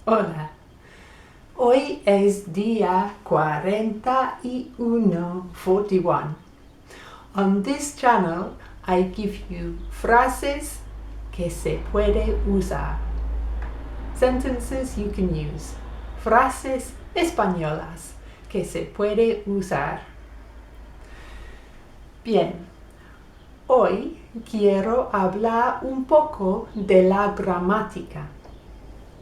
Hola, hoy es día 41. On this channel, I give you frases que se puede usar. Sentences you can use. Frases españolas que se puede usar. Bien, hoy quiero hablar un poco de la gramática.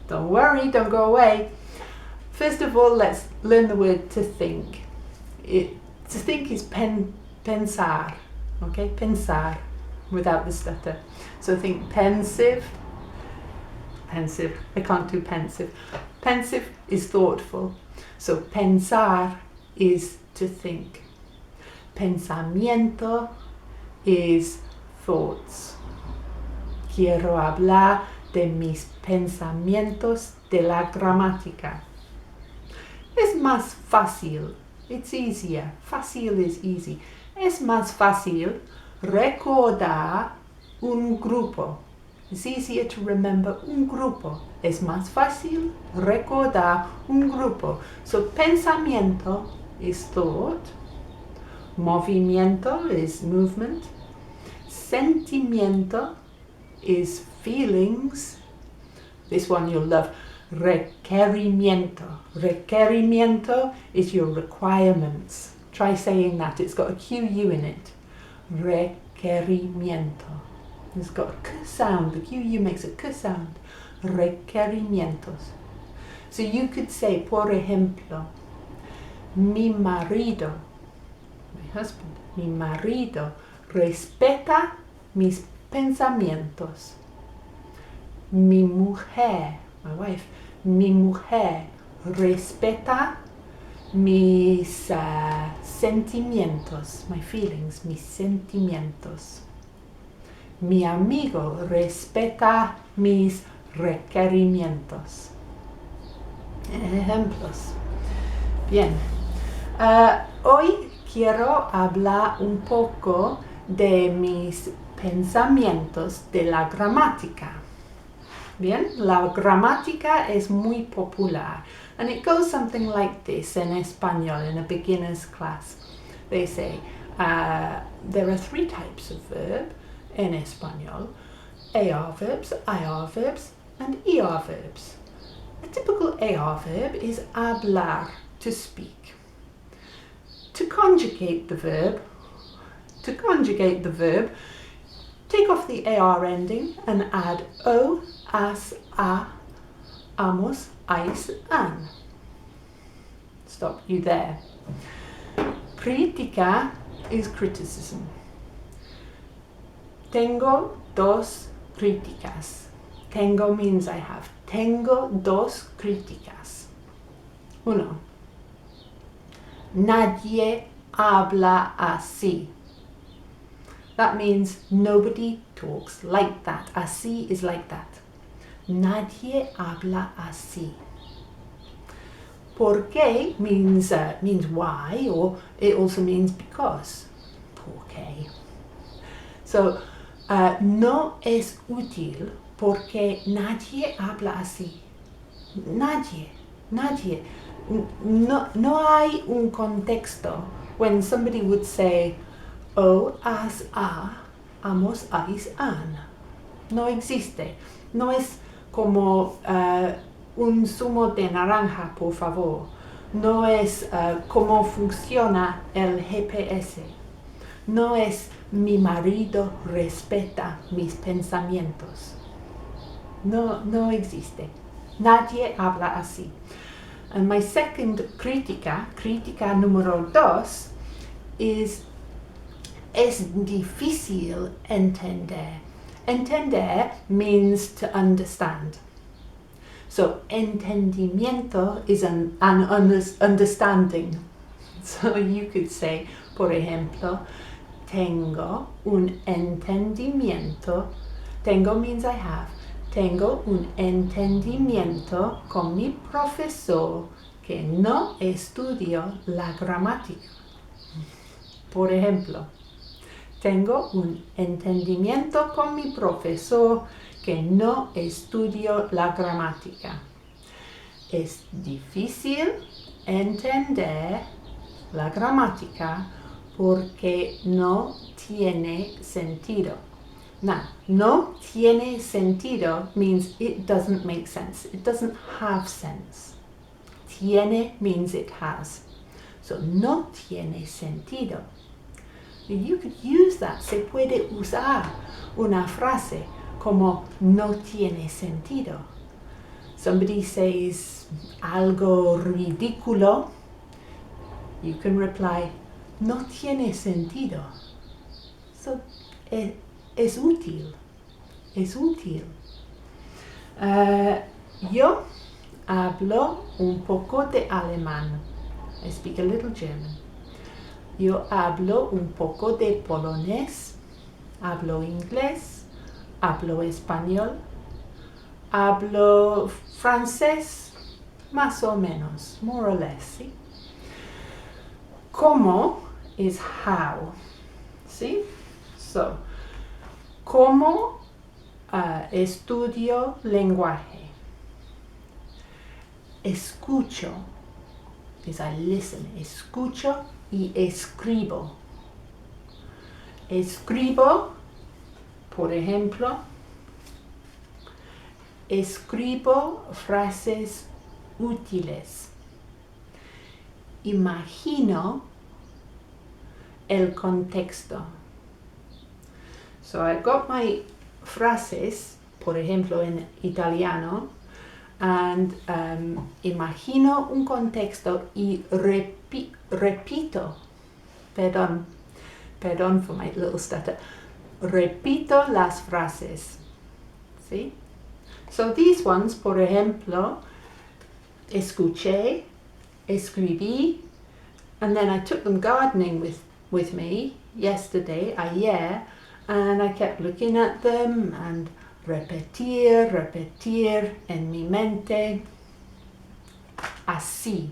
Don't worry, don't go away. First of all, let's learn the word to think. To think is pensar, okay? Pensar, without the stutter. So think pensive. I can't do pensive. Pensive is thoughtful. So pensar is to think. Pensamiento is thoughts. Quiero hablar de mis pensamientos de la gramática. Es más fácil. It's easier. Fácil is easy. Es más fácil recordar un grupo. It's easier to remember un grupo. Es más fácil recordar un grupo. So pensamiento is thought. Movimiento is movement. Sentimiento is feelings. This one you'll love. Requerimiento. Requerimiento is your requirements. Try saying that. It's got a QU in it. Requerimiento. It's got a K sound. The QU makes a K sound. Requerimientos. So you could say, por ejemplo, mi marido, my husband, mi marido respeta mis pensamientos. Mi mujer, my wife, mi mujer respeta mis sentimientos, my feelings, mis sentimientos. Mi amigo respeta mis requerimientos. Ejemplos. Bien. Hoy quiero hablar un poco de mis pensamientos de la gramática. Bien, la gramática es muy popular. And it goes something like this in español, in a beginner's class. They say, there are 3 types of verb in español. AR verbs, IR verbs, and ER verbs. A typical AR verb is hablar, to speak. To conjugate the verb, take off the AR ending and add O, as, a, amos, ais, an. Stop you there. Crítica is criticism. Tengo 2 críticas. Tengo means I have. Tengo 2 críticas. 1. Nadie habla así. That means nobody talks like that. Así is like that. Nadie habla así. ¿Por qué means why, or it also means because. ¿Por qué? So, no es útil porque nadie habla así. Nadie. No hay un contexto when somebody would say, O, as, a, amos, ais, an. No existe. No es como un zumo de naranja, por favor. No es cómo funciona el GPS. No es mi marido respeta mis pensamientos. No existe. Nadie habla así. And my second crítica número 2, es difícil entender. Entender means to understand. So, entendimiento is an understanding. So you could say, por ejemplo, tengo un entendimiento. Tengo means I have. Tengo un entendimiento con mi profesor que no estudio la gramática. Por ejemplo, tengo un entendimiento con mi profesor que no estudio la gramática. Es difícil entender la gramática porque no tiene sentido. Now, no tiene sentido means it doesn't make sense. It doesn't have sense. Tiene means it has. So, no tiene sentido. You could use that. Se puede usar una frase como no tiene sentido. Somebody says algo ridículo. You can reply, no tiene sentido. So, es útil. Es útil. Yo hablo un poco de alemán. I speak a little German. Yo hablo un poco de polonés. Hablo inglés. Hablo español. Hablo francés. Más o menos. More or less. ¿Sí? ¿Cómo is how? ¿Sí? So, ¿cómo estudio lenguaje? Escucho. Is I listen. Escucho y escribo. Escribo, por ejemplo, escribo frases útiles. Imagino el contexto. So I've got my frases, por ejemplo, en italiano, and imagino un contexto y repito, perdón for my little stutter, repito las frases. ¿Sí? So these ones, por ejemplo, escuché, escribí, and then I took them gardening with me yesterday, ayer, and I kept looking at them and repetir en mi mente. Así,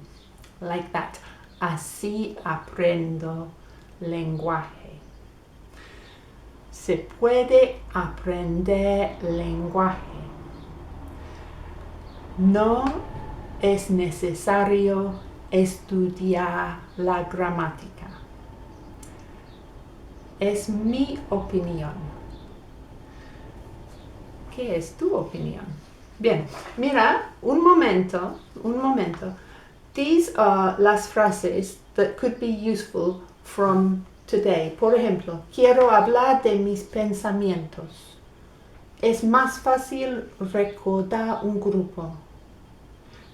like that. Así aprendo lenguaje. Se puede aprender lenguaje. No es necesario estudiar la gramática. Es mi opinión. ¿Qué es tu opinión? Bien, mira, un momento. These are las frases that could be useful from today. Por ejemplo, quiero hablar de mis pensamientos. Es más fácil recordar un grupo.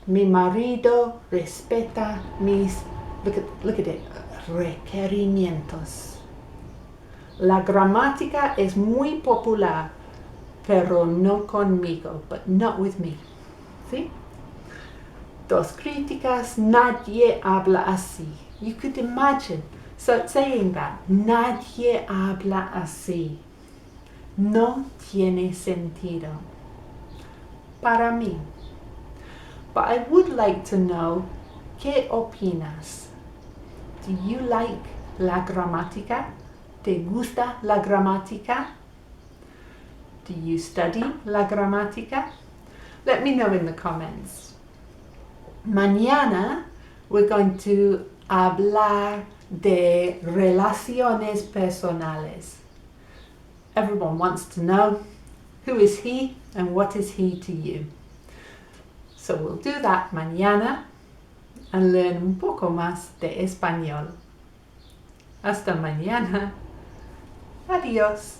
Mi marido respeta mis, look at it, requerimientos. La gramática es muy popular, pero no conmigo, but not with me. ¿Sí? Dos críticas, nadie habla así. You could imagine saying that. Nadie habla así. No tiene sentido. Para mí. But I would like to know, ¿qué opinas? Do you like la gramática? ¿Te gusta la gramática? Do you study la gramática? Let me know in the comments. Mañana we're going to hablar de relaciones personales. Everyone wants to know, who is he and what is he to you? So we'll do that mañana and learn un poco más de español. Hasta mañana. Adiós.